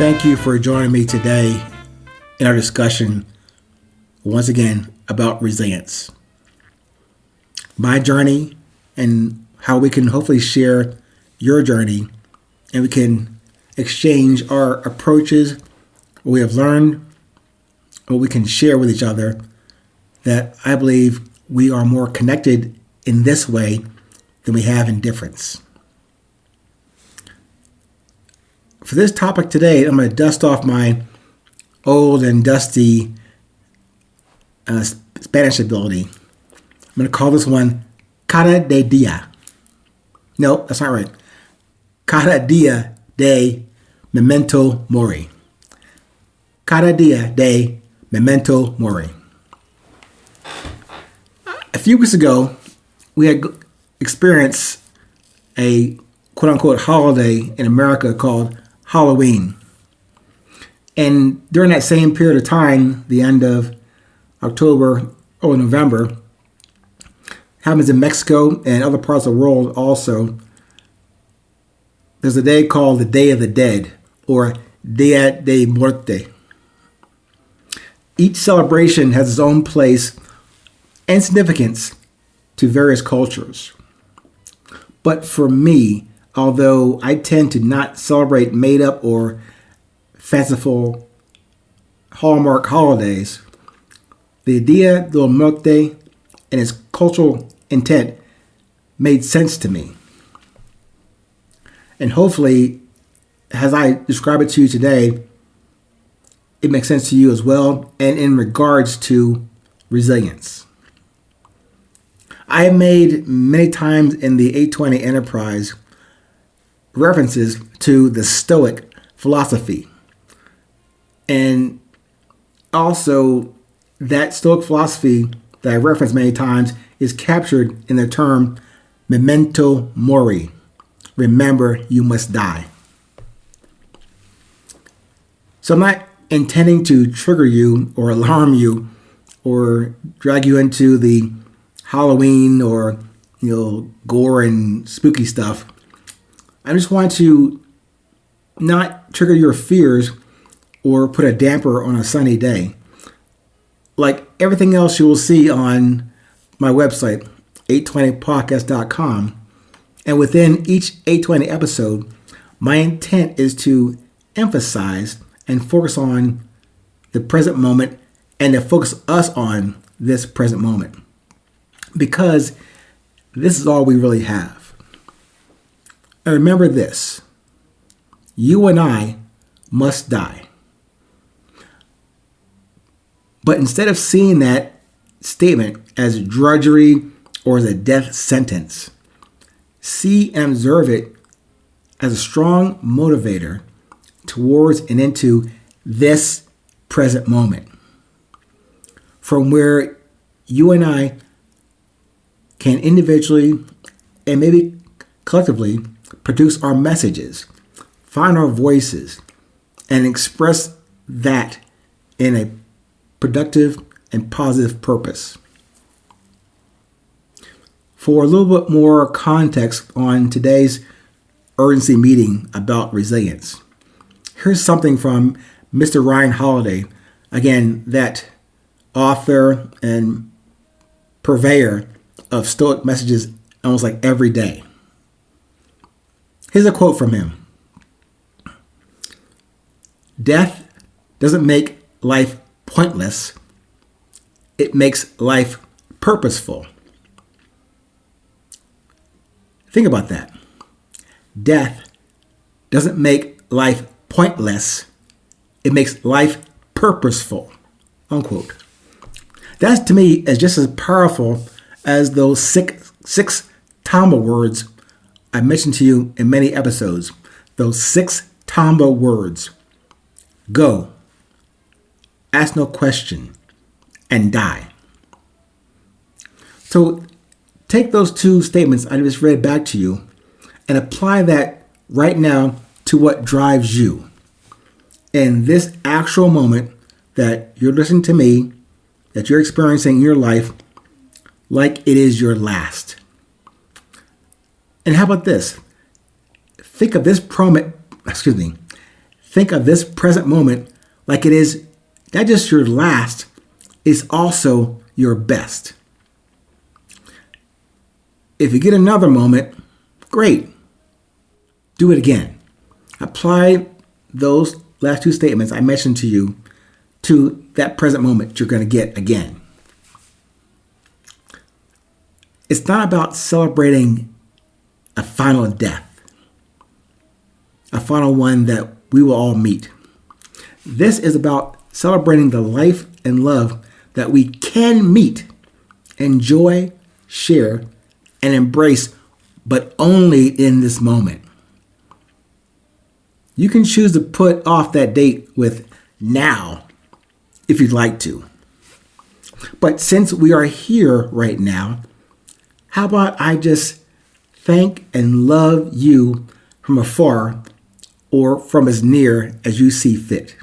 Thank you for joining me today in our discussion, once again, about resilience. My journey and how we can hopefully share your journey and we can exchange our approaches, what we have learned, what we can share with each other, that I believe we are more connected in this way than we have in difference. For this topic today, I'm going to dust off my old and dusty Spanish ability. I'm going to call this one Cada Dia. No, that's not right. Cada Dia de Memento Mori. Cada Dia de Memento Mori. A few weeks ago, we had experienced a quote-unquote holiday in America called Halloween. And during that same period of time, the end of October or November, happens in Mexico and other parts of the world also, there's a day called the Day of the Dead, or Dia de Muerte. Each celebration has its own place and significance to various cultures. But for me, although I tend to not celebrate made-up or fanciful hallmark holidays, the Dia de Muerte and its cultural intent made sense to me. And hopefully, as I describe it to you today, it makes sense to you as well, and in regards to resilience. I have made many times in the 820 Enterprise references to the Stoic philosophy. And also, that Stoic philosophy that I referenced many times is captured in the term Memento Mori. Remember, you must die. So I'm not intending to trigger you or alarm you or drag you into the Halloween or gore and spooky stuff. I just want to not trigger your fears or put a damper on a sunny day. Like everything else you will see on my website, 820podcast.com, and within each 820 episode, my intent is to emphasize and focus on the present moment and to focus us on this present moment. Because this is all we really have. And remember this, you and I must die. But instead of seeing that statement as drudgery or as a death sentence, see and observe it as a strong motivator towards and into this present moment, from where you and I can individually and maybe collectively produce our messages, find our voices, and express that in a productive and positive purpose. For a little bit more context on today's urgency meeting about resilience, here's something from Mr. Ryan Holiday, again, that author and purveyor of Stoic messages almost like every day. Here's a quote from him. Death doesn't make life pointless. It makes life purposeful. Think about that. Death doesn't make life pointless. It makes life purposeful. Unquote. That to me is just as powerful as those six Tamba words I mentioned to you in many episodes. Those 6 Tamba words. Go. Ask no question. And die. So take those 2 statements I just read back to you and apply that right now to what drives you in this actual moment that you're listening to me, that you're experiencing in your life, like it is your last. And how about this? Think of this think of this present moment like it is not just your last, it's also your best. If you get another moment, great. Do it again. Apply those last two statements I mentioned to you to that present moment you're going to get again. It's not about celebrating a final death, a final one that we will all meet. This is about celebrating the life and love that we can meet, enjoy, share, and embrace, but only in this moment. You can choose to put off that date with now if you'd like to. But since we are here right now, how about I just thank and love you from afar or from as near as you see fit?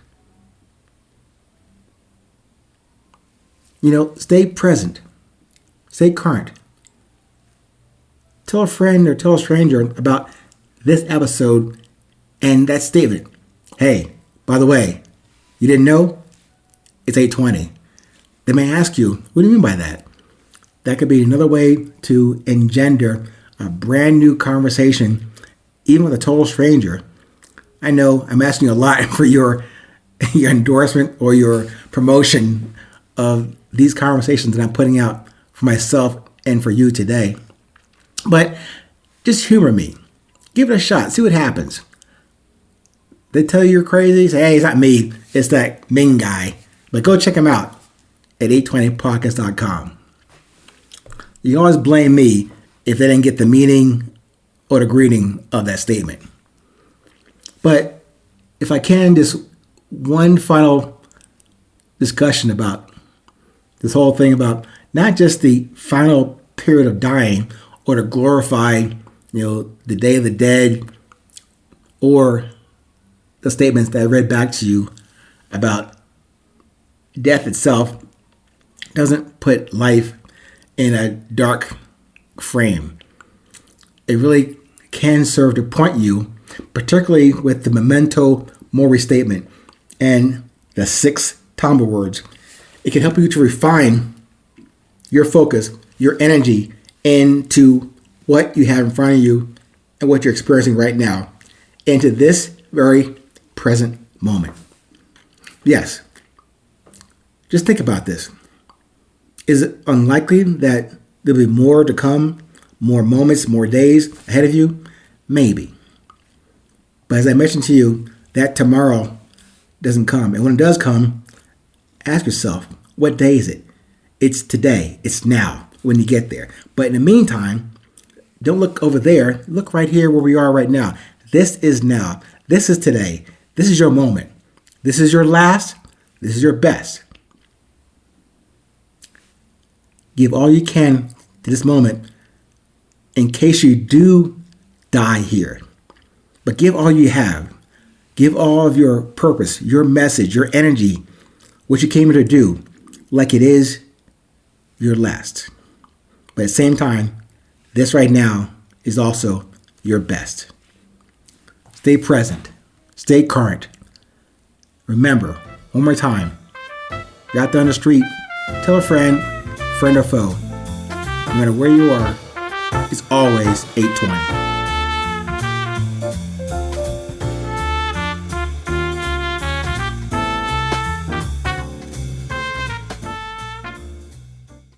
Stay present. Stay current. Tell a friend or tell a stranger about this episode and that statement. Hey, by the way, you didn't know? It's 8:20. They may ask you, what do you mean by that? That could be another way to engender a brand new conversation, even with a total stranger. I know I'm asking you a lot for your endorsement or your promotion of these conversations that I'm putting out for myself and for you today. But just humor me. Give it a shot. See what happens. They tell you you're crazy. Say, hey, it's not me. It's that Ming guy. But go check him out at 820podcast.com. You can always blame me if they didn't get the meaning or the greeting of that statement. But if I can, just one final discussion about this whole thing about not just the final period of dying or to glorify, the Day of the Dead or the statements that I read back to you about death itself doesn't put life in a dark frame. It really can serve to point you, particularly with the Memento Mori statement and the 6 Tamba words. It can help you to refine your focus, your energy into what you have in front of you and what you're experiencing right now, into this very present moment. Yes, just think about this. Is it unlikely that there'll be more to come, more moments, more days ahead of you? Maybe. But as I mentioned to you, that tomorrow doesn't come. And when it does come, ask yourself, what day is it? It's today. It's now when you get there. But in the meantime, don't look over there. Look right here where we are right now. This is now. This is today. This is your moment. This is your last. This is your best. Give all you can to this moment in case you do die here. But give all you have. Give all of your purpose, your message, your energy, what you came here to do, like it is your last. But at the same time, this right now is also your best. Stay present. Stay current. Remember, one more time, you're out there on the street, tell a friend or foe, no matter where you are, it's always 8:20.